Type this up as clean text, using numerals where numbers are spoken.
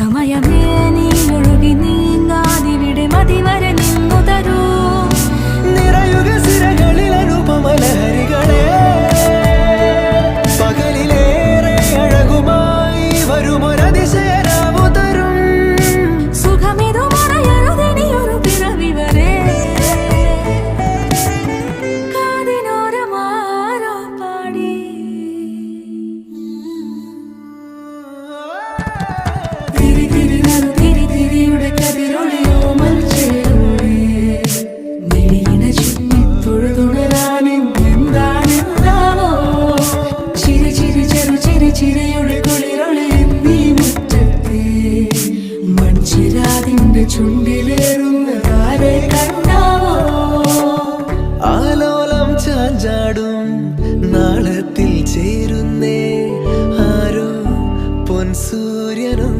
സമയമേ നീ ഒഴുകി നീങ്ങാതിവിടെ മതിവരെ നിന്നു തരൂ. നിറയുക സിരകളിൽ അനുപമലഹരികളെ, പകലിലേറെ അഴകുമായി വരുമൊരതിശയരാവു തരും. സുഖമിതു മറയരുതിനിയൊരു പിറവി വരെ. കാതിനോരമാരോ പാടി തിരി തിരി നറു തിരി തിരിയുടെ കതിരൊളിയോ മൽച്ചേരുളേ. മിഴിയിണ ചുറ്റി തൊഴുതുണരാനും എന്താണെന്താവോ. ചിരി ചിരി ചെറു ചിരി ചിരിയുടെ കുളിരൊളി നീ മുറ്റത്തെ മൺചിരാതിന്റെ ചുണ്ടിലേറുന്നതാരെ കണ്ടാവോ. ആലോലം ചാഞ്ചാടും നാളത്തിൽ ചേരുന്നേ ആരോ പൊൻസൂര്യനും.